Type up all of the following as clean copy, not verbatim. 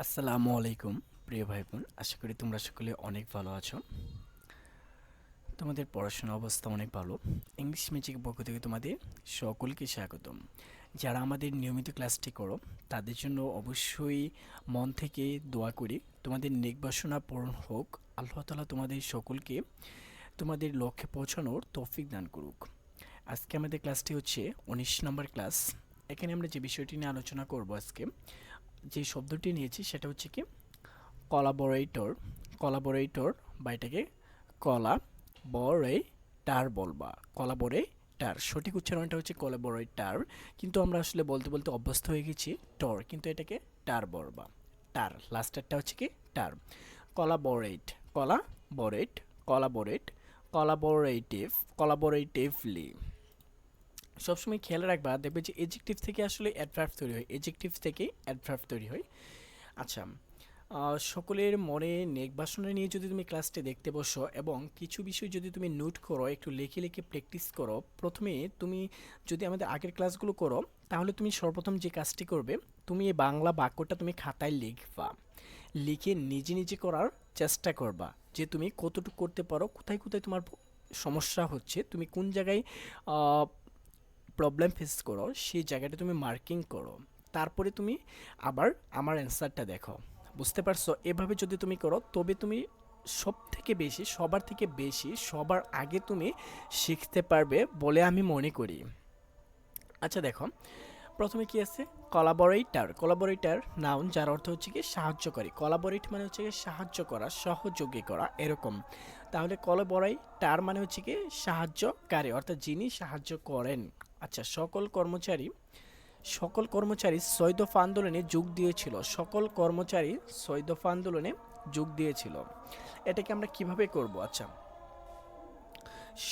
আসসালামু আলাইকুম প্রিয় ভাই বোন, আশা করি তোমরা সকলে অনেক ভালো আছো। তোমাদের পড়াশোনার অবস্থা অনেক ভালো। ইংলিশ ম্যাজিক পক্ষ থেকে তোমাদের সকলকে স্বাগতম। যারা আমাদের নিয়মিত ক্লাসটি করো তাদের জন্য অবশ্যই মন থেকে দোয়া করি তোমাদের নেক বাসনা পূরণ হোক। আল্লাহ তাআলা তোমাদের সকলকে তোমাদের লক্ষ্যে পৌঁছানোর তৌফিক দান করুক। আজকে আমাদের ক্লাসটি হচ্ছে ১৯ নম্বর ক্লাস। এখানে আমরা যে বিষয়টি নিয়ে আলোচনা করব, আজকে যে শব্দটি নিয়েছি সেটা হচ্ছে কি কোলাবোরেটর। কোলাবোরেটর বা এটাকে কোলাবোরেটার বলবা। কোলাবোরেটার সঠিক উচ্চারণটা হচ্ছে কোলাবোরেটার, কিন্তু আমরা আসলে বলতে বলতে অভ্যস্ত হয়ে গেছি টর, কিন্তু এটাকে টার বলবা। টার লাস্টেরটা হচ্ছে কি টার। Collaborate, collaborate, collaborate, collaborative, collaboratively. সবসময় খেয়াল রাখবা, দেখবে যে এডজেক্টিভ থেকে আসলে অ্যাডভার্ব তৈরি হয়, এডজেক্টিভ থেকে অ্যাডভার্ব তৈরি হয়। আচ্ছা, সকলের মনে নেক বাসনা নিয়ে যদি তুমি ক্লাসটি দেখতে বসো এবং কিছু বিষয় যদি তুমি নোট করো, একটু লিখে লিখে প্র্যাকটিস করো। প্রথমে তুমি যদি আমাদের আগের ক্লাসগুলো করো, তাহলে তুমি সর্বপ্রথম যে কাজটি করবে, তুমি এই বাংলা বাক্যটা তুমি খাতায় লিখবা। লিখে নিজে নিজে করার চেষ্টা করবা যে তুমি কতটুকু করতে পারো, কোথায় কোথায় তোমার সমস্যা হচ্ছে, তুমি কোন জায়গায় প্রবলেম ফেস করো, সেই জায়গাটা তুমি মার্কিং করো। তারপরে তুমি আবার আমার অ্যান্সারটা দেখো। বুঝতে পারছো? এভাবে যদি তুমি করো তবে তুমি সব থেকে বেশি, সবার থেকে বেশি, সবার আগে তুমি শিখতে পারবে বলে আমি মনে করি। আচ্ছা দেখো, প্রথমে কি আছে? কোলাবোরেটর। কোলাবোরেটর নাউন, যার অর্থ হচ্ছে কি সাহায্যকারী। কোলাবোরেট মানে হচ্ছে কি সাহায্য করা, সহযোগী করা, এরকম। তাহলে কোলাবোরেটর মানে হচ্ছে কি সাহায্যকারী, অর্থাৎ যিনি সাহায্য করেন। আচ্ছা, সকল কর্মচারী ৬ দফা আন্দোলনে যোগ দিয়েছিল। সকল কর্মচারী ৬ দফা আন্দোলনে যোগ দিয়েছিল। এটাকে আমরা কিভাবে করব? আচ্ছা,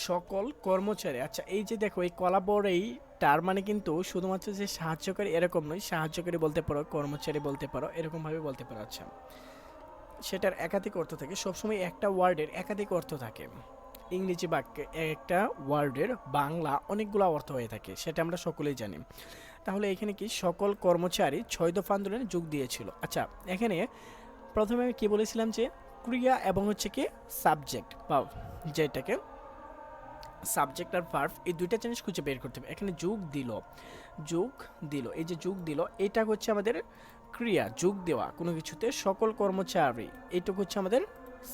সকল কর্মচারী। আচ্ছা, এই যে দেখো, এই কোলাবোরেটর মানে কিন্তু শুধুমাত্র যে সাহায্যকারী এরকম নয়, সাহায্যকারী বলতে পারো, কর্মচারী বলতে পারো, এরকম ভাবে বলতে পারো। আচ্ছা, সেটার একাধিক অর্থ থাকে, সবসময় একটা ওয়ার্ডের একাধিক অর্থ থাকে। ইংরেজি বাক্যে একটা ওয়ার্ডের বাংলা অনেকগুলো অর্থ হয়ে থাকে, সেটা আমরা সকলেই জানি। তাহলে এখানে কি সকল কর্মচারী ৬ দফা আন্দোলনে যোগ দিয়েছিল। আচ্ছা, এখানে প্রথমে আমি কি বলেছিলাম যে ক্রিয়া এবং হচ্ছে কি সাবজেক্ট, বা যেটাকে সাবজেক্ট আর ভার্ব, এই দুইটা জিনিস খুঁজে বের করতে হবে। এখানে যোগ দিল, যোগ দিল, এই যে যোগ দিল, এটা হচ্ছে আমাদের ক্রিয়া, যোগ দেওয়া কোনো কিছুতে। সকল কর্মচারী, এইটুকু হচ্ছে আমাদের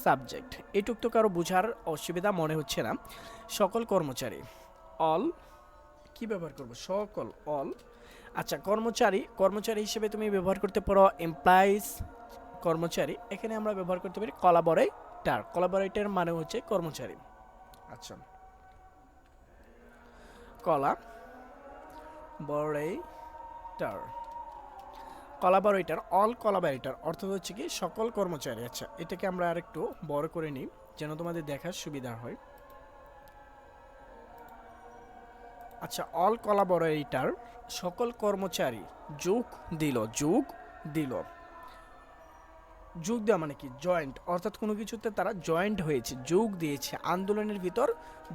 সাবজেক্ট। এইটুক তো কারো বোঝার অসুবিধা মনে হচ্ছে না। সকল কর্মচারী, অল, কি ব্যবহার করব? সকল, অল। আচ্ছা, কর্মচারী, কর্মচারী হিসেবে তুমি ব্যবহার করতে পারো এমপ্লয়িজ, কর্মচারী। এখানে আমরা ব্যবহার করতে পারি কোলাবোরেটর। কোলাবোরেটর মানে হচ্ছে কর্মচারী। আচ্ছা, কোলাবোরেটর, কোলাবোরেটর, অল কোলাবোরেটর অর্থ হচ্ছে কি সকল কর্মচারী। আচ্ছা, এটাকে আমরা আরেকটু বড় করে নিই যেন তোমাদের দেখার সুবিধা হয়। আচ্ছা, অল কোলাবোরেটর, সকল কর্মচারী যোগ দিল, যোগ দিল। যোগ দেওয়া মানে কি? জয়েন্ট, অর্থাৎ কোনো কিছুতে তারা জয়েন্ট হয়েছে, যোগ দিয়েছে, আন্দোলনের ভিতর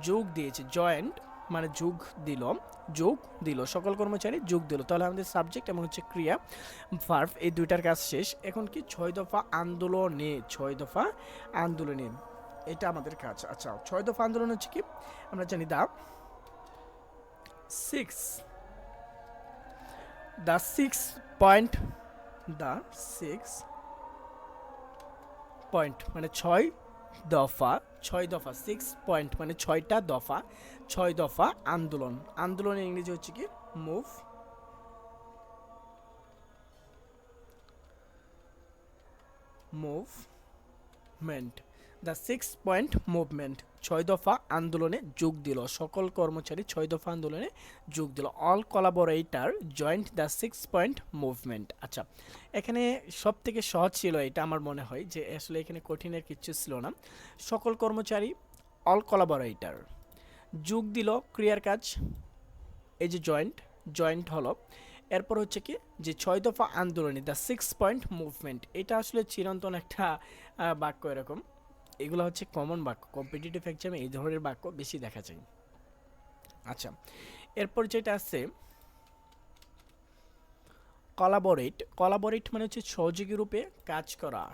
যোগ দিয়েছে। জয়েন্ট মানে যোগ দিল, যোগ দিল, সকল কর্মচারী যোগ দিল। তাহলে আমাদের সাবজেক্ট এবং হচ্ছে ক্রিয়া, ভার্ব, এই দুইটার কাজ শেষ। এখন কি ৬ দফা আন্দোলনে, ৬ দফা আন্দোলনে, এটা আমাদের কাজ। আচ্ছা, ৬ দফা আন্দোলন হচ্ছে কি আমরা জানি six the six point, the six point মানে ৬ দফা, ৬ দফা, 6 পয়েন্ট মানে ৬টা দফা, ৬ দফা আন্দোলন। আন্দোলনের ইংরেজি হচ্ছে কি মুভমেন্ট। দ্য 6 পয়েন্ট মুভমেন্ট, ৬ দফা আন্দোলনে যোগ দিল, সকল কর্মচারী ৬ দফা আন্দোলনে যোগ দিল। All collaborator joined the 6 point movement. আচ্ছা, এখানে সব থেকে সহজ ছিল এটা আমার মনে হয়, যে আসলে এখানে কঠিনের কিচ্ছু ছিল না। সকল কর্মচারী, অল কোলাবোরেটর, যোগ দিল, ক্রিয়ার কাজ, এই যে জয়েন্ট, জয়েন্ট হলো। এরপর হচ্ছে কি যে ৬ দফা আন্দোলনে দ্য 6 পয়েন্ট মুভমেন্ট, এটা আসলে চিরন্তন একটা বাক্য এরকম। এগুলো হচ্ছে কমন বাক্য, কম্পিটিটিভ এক্সামে এই ধরনের বাক্য বেশি দেখা যায়। আচ্ছা, এরপর যেটা আছে কোলাবোরেট মানে হচ্ছে সহযোগী রূপে কাজ করা,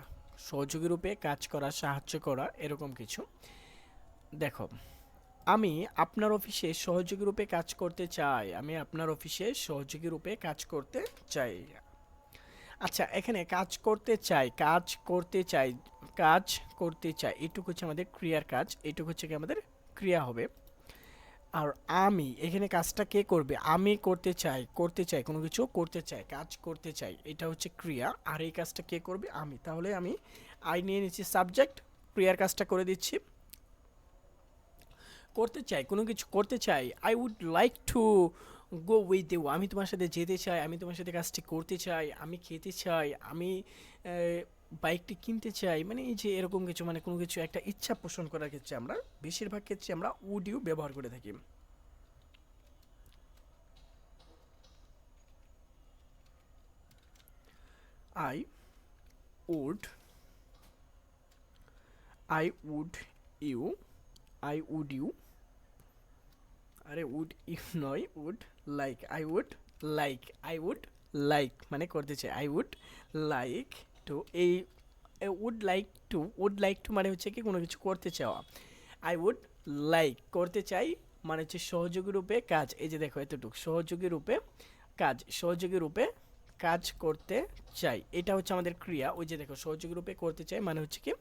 সহযোগী রূপে কাজ করা, সাহায্য করা, এরকম কিছু। দেখো, আমি আপনার অফিসে সহযোগী রূপে কাজ করতে চাই, আমি আপনার অফিসে সহযোগী রূপে কাজ করতে চাই। আচ্ছা, এখানে কাজ করতে চাই, কাজ করতে চাই, কাজ করতে চাই, এটুকু হচ্ছে আমাদের ক্রিয়ার কাজ, এটুকু হচ্ছে কি আমাদের ক্রিয়া হবে। আর আমি, এখানে কাজটা কে করবে? আমি করতে চাই, করতে চাই, কোনো কিছু করতে চাই, কাজ করতে চাই, এটা হচ্ছে ক্রিয়া। আর এই কাজটা কে করবে? আমি। তাহলে আমি আই নিয়ে নিচ্ছি সাবজেক্ট, ক্রিয়ার কাজটা করে দিচ্ছি। করতে চাই, কোনো কিছু করতে চাই, I would like to go with you, আমি তোমার সাথে যেতে চাই, আমি তোমার সাথে কাজটি করতে চাই, আমি খেতে চাই, আমি বাইকটি কিনতে চাই, মানে এই যে এরকম কিছু, মানে কোনো কিছু একটা ইচ্ছা পোষণ করার ক্ষেত্রে আমরা বেশিরভাগ ক্ষেত্রে আমরা উড ইউ ব্যবহার করে থাকি। I would, I would you, I would you, আরে উড ইউ নয়, would like, I would like, I would like মানে করতে চাই, আই উড লাইক টু, এই would like to, would like to মানে হচ্ছে কি কোনো কিছু করতে চাওয়া, আই উড লাইক করতে চাই মানে হচ্ছে সহযোগী রূপে কাজ, এই যে দেখো এতটুকু সহযোগী রূপে কাজ, সহযোগী রূপে কাজ করতে চাই, এটা হচ্ছে আমাদের ক্রিয়া। ওই যে দেখো সহযোগী রূপে করতে চাই মানে হচ্ছে কি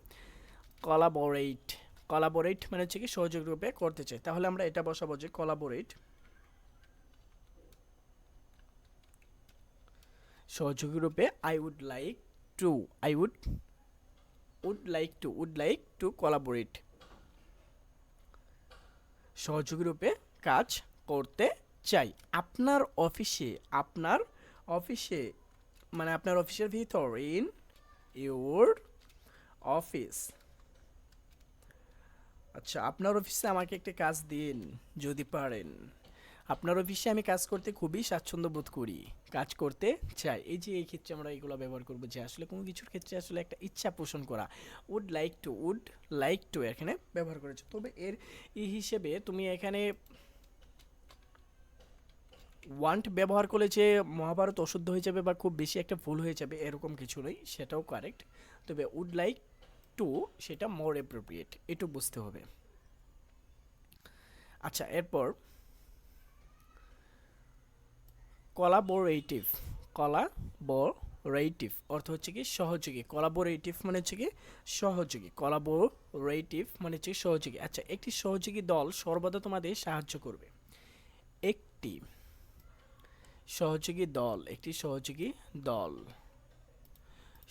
কোলাবোরেট, কোলাবোরেট মানে হচ্ছে কি সহযোগী রূপে করতে চাই। তাহলে আমরা এটা বসাবো যে কোলাবোরেট, সহযোগী রূপে I would like to, I would like to, would like to collaborate, সহযোগী রূপে কাজ করতে চাই আপনার অফিসে, আপনার অফিসে মানে আপনার অফিসের ভিতর, ইন ইউর অফিস। আচ্ছা, আপনার অফিসে আমাকে একটা কাজ দিন যদি পারেন, আপনার অফিসে আমি কাজ করতে খুবই স্বাচ্ছন্দ্য বোধ করি, কাজ করতে চাই, এই যে এই ক্ষেত্রে আমরা এগুলো ব্যবহার করবো যে আসলে কোনো কিছুর ক্ষেত্রে আসলে একটা ইচ্ছা পোষণ করা, would like to, would like to এখানে ব্যবহার করেছে। তবে এর ই হিসেবে তুমি এখানে ওয়ান্ট ব্যবহার করলে যে মহাভারত অশুদ্ধ হয়ে যাবে বা খুব বেশি একটা ভুল হয়ে যাবে এরকম কিছু নেই, সেটাও কারেক্ট। তবে উড লাইক টু সেটা মোর অ্যাপ্রোপ্রিয়েট, এটু বুঝতে হবে। আচ্ছা, এরপর কোলাবোরেটিভ, কোলাবোরেটিভ অর্থ হচ্ছে কি সহযোগী, কোলাবোরেটিভ মানে হচ্ছে কি সহযোগী, কোলাবোরেটিভ মানে হচ্ছে সহযোগী। আচ্ছা, একটি সহযোগী দল সর্বদা তোমাদের সাহায্য করবে, একটি সহযোগী দল, একটি সহযোগী দল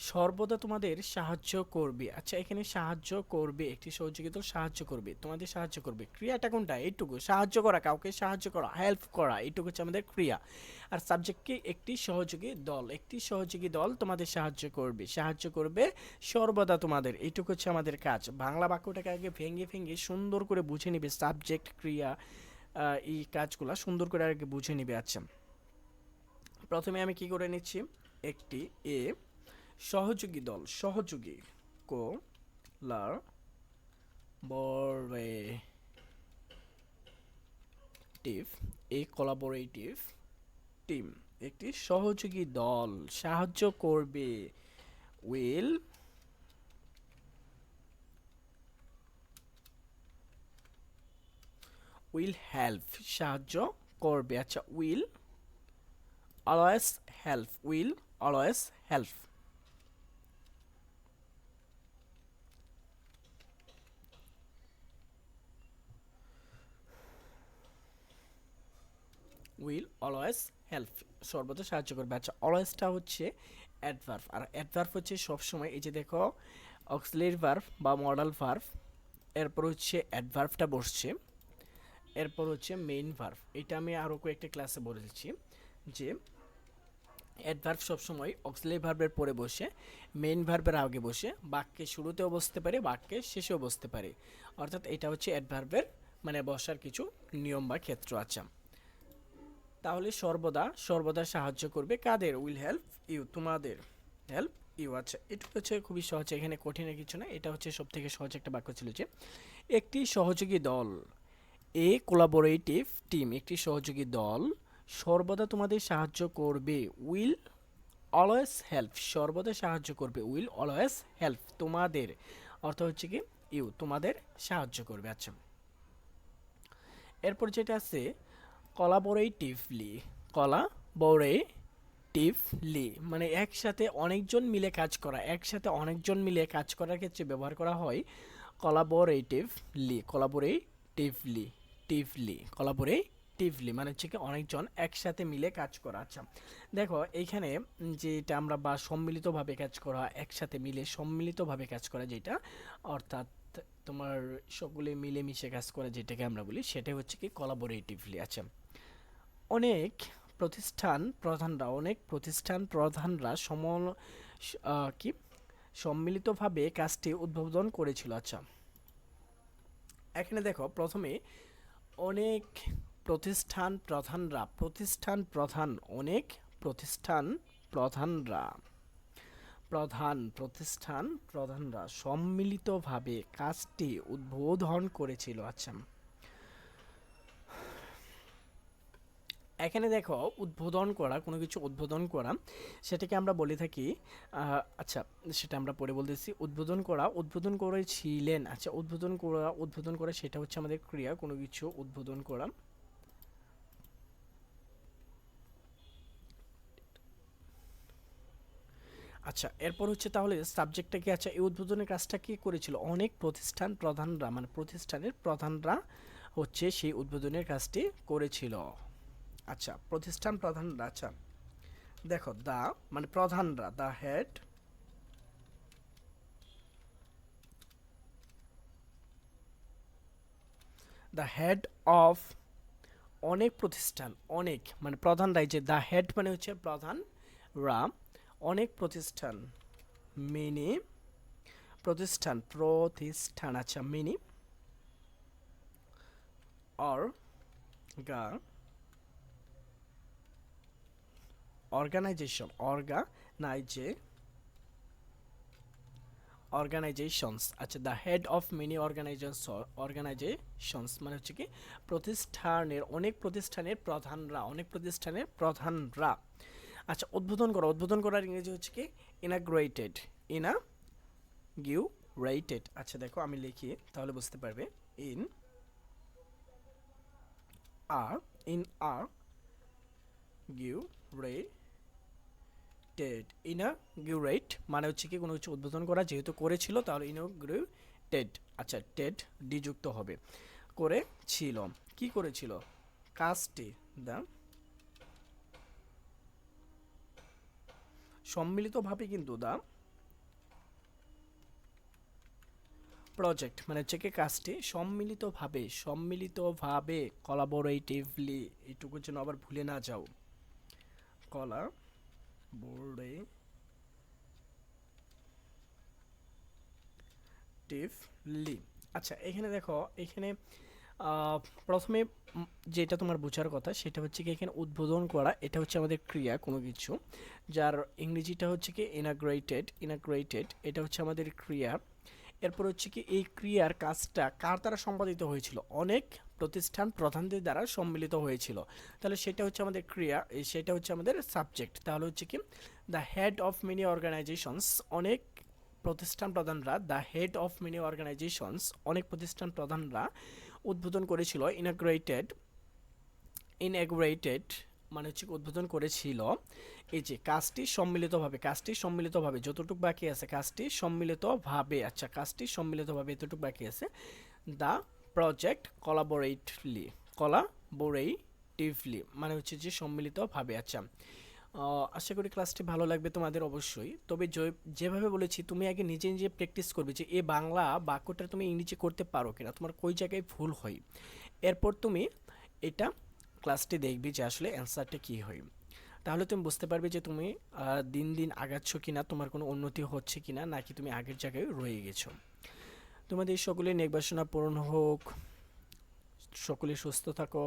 সর্বদা তোমাদের সাহায্য করবে। আচ্ছা, এখানে সাহায্য করবে, একটি সহযোগী দল সাহায্য করবে, তোমাদের সাহায্য করবে, ক্রিয়াটা কোনটা? এইটুকু, সাহায্য করা, কাউকে সাহায্য করা, হেল্প করা, এইটুকু হচ্ছে আমাদের ক্রিয়া। আর সাবজেক্ট কি? একটি সহযোগী দল, একটি সহযোগী দল তোমাদের সাহায্য করবে, সাহায্য করবে সর্বদা তোমাদের, এইটুকু হচ্ছে আমাদের কাজ। বাংলা বাক্যটাকে আগে ভেঙে ভেঙে সুন্দর করে বুঝে নিবে, সাবজেক্ট, ক্রিয়া, এই কাজগুলা সুন্দর করে আগে বুঝে নিবে। আচ্ছা, প্রথমে আমি কি করে নিচ্ছি, একটি এ সহযোগী দল, সহযোগী, কোলাবোরেটিভ, এ কোলাবোরেটিভ টিম, একটি সহযোগী দল সাহায্য করবে, উইল হেল্প সাহায্য করবে। আচ্ছা, will always help, will always help, will always help সর্বদা সাহায্য করবে। আচ্ছা, অলওয়েজটা হচ্ছে অ্যাডভার্ব, আর অ্যাডভার্ব হচ্ছে সবসময়, এই যে দেখো অক্সিলারি ভার্ব বা মডাল ভার্ব, এরপর হচ্ছে অ্যাডভার্বটা বসছে, এরপর হচ্ছে মেইন ভার্ব। এটা আমি আরও কয়েকটা ক্লাসে বলেছি যে অ্যাডভার্ব সবসময় অক্সিলারি ভার্বের পরে বসে, মেইন ভার্বের আগে বসে, বাক্যের শুরুতেও বসতে পারে, বাক্যের শেষেও বসতে পারে, অর্থাৎ এটা হচ্ছে অ্যাডভার্বের মানে বসার কিছু নিয়ম বা ক্ষেত্র। আচ্ছা, তাহলে সর্বদা, সর্বদা সাহায্য করবে কাদের? উইল হেল্প ইউ, তোমাদের, হেল্প ইউ। আচ্ছা, এটা হচ্ছে খুবই সহজ, এখানে কঠিনের কিছু না, এটা হচ্ছে সব থেকে সহজ একটা বাক্য ছিল যে একটি সহযোগী দল, এ কোলাবোরেটিভ টিম, একটি সহযোগী দল সর্বদা তোমাদের সাহায্য করবে, উইল অলওয়েজ হেল্প, সর্বদা সাহায্য করবে। উইল অলওয়েজ হেল্প, তোমাদের অর্থ হচ্ছে কি ইউ, তোমাদের সাহায্য করবে। আচ্ছা, এরপর যেটা আছে কোলাবোরেটিভলি, কোলাবোরেটিভলি মানে একসাথে অনেকজন মিলে কাজ করা, একসাথে অনেকজন মিলে কাজ করার ক্ষেত্রে ব্যবহার করা হয় কোলাবোরেটিভলি মানে হচ্ছে কি অনেকজন একসাথে মিলে কাজ করা। আচ্ছা দেখো এইখানে যেটা আমরা বা সম্মিলিতভাবে কাজ করা, একসাথে মিলে সম্মিলিতভাবে কাজ করা যেটা, অর্থাৎ তোমার সকলে মিলেমিশে কাজ করা যেটাকে আমরা বলি, সেটাই হচ্ছে কি কোলাবোরেটিভলি। আচ্ছা, অনেক প্রতিষ্ঠান প্রধানরা কি সম্মিলিতভাবে কাজটি উদ্বোধন করেছিল। আচ্ছা, এখানে দেখো প্রথমে অনেক প্রতিষ্ঠান প্রধানরা সম্মিলিতভাবে কাজটি উদ্বোধন করেছিল। আচ্ছা, এখানে দেখো উদ্বোধন করা, কোনো কিছু উদ্বোধন করা সেটাকে আমরা বলে থাকি আচ্ছা সেটা আমরা পরে বলতেছি। উদ্বোধন করেছিলেন। আচ্ছা, উদ্বোধন করা সেটা হচ্ছে আমাদের ক্রিয়া, কোনো কিছু উদ্বোধন করা। আচ্ছা, এরপর হচ্ছে তাহলে সাবজেক্টটা কি? আচ্ছা, এই উদ্বোধনের কাজটা কি করেছিল? অনেক প্রতিষ্ঠান প্রধানরা, মানে প্রতিষ্ঠানের প্রধানরা হচ্ছে সেই উদ্বোধনের কাজটি করেছিল। আচ্ছা, প্রতিষ্ঠান প্রধানরা। আচ্ছা দেখো দা মানে প্রধানরা, দ্য হেড অফ অনেক প্রতিষ্ঠান, অনেক মানে প্রধানরাই, যে দ্য হেড মানে হচ্ছে প্রধান, রা অনেক প্রতিষ্ঠান, মিনি প্রতিষ্ঠান। আচ্ছা, মিনি অর্গানাইজেশনস। আচ্ছা, the head of many organisations মানে হচ্ছে কি অনেক প্রতিষ্ঠানের প্রধানরা। আচ্ছা, উদ্বোধন করার ইংরেজি হচ্ছে কি ইনাগুরেটেড। আচ্ছা দেখো আমি লিখি তাহলে বুঝতে পারবে। আর ইনাগুরেট মানে হচ্ছে কি কোনো কিছু উদ্বোধন করা, যেহেতু করেছিল তাহলে ইনাগুরেটেড। আচ্ছা, টেড ডি যুক্ত হবে, করেছিল। কি করেছিল? কাজটি, দা সম্মিলিতভাবে, কিন্তু দা প্রজেক্ট মানে হচ্ছে কি কাজটি সম্মিলিতভাবে কোলাবোরেটিভলি, এটুকু যেন আবার ভুলে না যাও, কোলাবোরেটিভলি। আচ্ছা, এখানে দেখো এখানে প্রথমে যেটা তোমার বোঝার কথা সেটা হচ্ছে কি এখানে উদ্বোধন করা, এটা হচ্ছে আমাদের ক্রিয়া কোনো কিছু, যার ইংরেজিটা হচ্ছে কি ইনাগ্রেটেড, এটা হচ্ছে আমাদের ক্রিয়া। এরপর হচ্ছে কি এই ক্রিয়ার কাজটা কার দ্বারা সম্পাদিত হয়েছিল? অনেক প্রতিষ্ঠান প্রধানদের দ্বারা সম্মিলিত হয়েছিল। তাহলে সেটা হচ্ছে আমাদের ক্রিয়া, সেটা হচ্ছে আমাদের সাবজেক্ট। তাহলে হচ্ছে কি the head of many organizations, অনেক প্রতিষ্ঠান প্রধানরা, the head of many organizations অনেক প্রতিষ্ঠান প্রধানরা উদ্বোধন করেছিল। ইনাগুরেটেড মানে হচ্ছে উদ্বোধন করেছিল। এই যে কাজটি সম্মিলিতভাবে যতটুকু বাকি আছে কাজটি সম্মিলিতভাবে। আচ্ছা, কাজটি সম্মিলিতভাবে এতটুকু বাকি আছে। দ্য প্রজেক্ট কোলাবোরেটিভলি মানে হচ্ছে যে সম্মিলিতভাবে। আচ্ছা, আশা করি ক্লাসটি ভালো লাগবে তোমাদের অবশ্যই। তবে যেভাবে বলেছি তুমি আগে নিজে নিজে প্র্যাকটিস করবে যে এই বাংলা বাক্যটা তুমি ইংরেজি করতে পারো কিনা, তোমার কই জায়গায় ভুল হয়। এরপর তুমি এটা ক্লাসটি দেখবি যে আসলে অ্যান্সারটা কী হয়। তাহলে তুমি বুঝতে পারবে যে তুমি দিন দিন আগাচ্ছ কিনা, তোমার কোনো উন্নতি হচ্ছে কিনা, নাকি তুমি আগের জায়গায় রয়ে গেছো। তোমাদের সকলের নেক বাসনা পূরণ হোক, সকলে সুস্থ থাকো।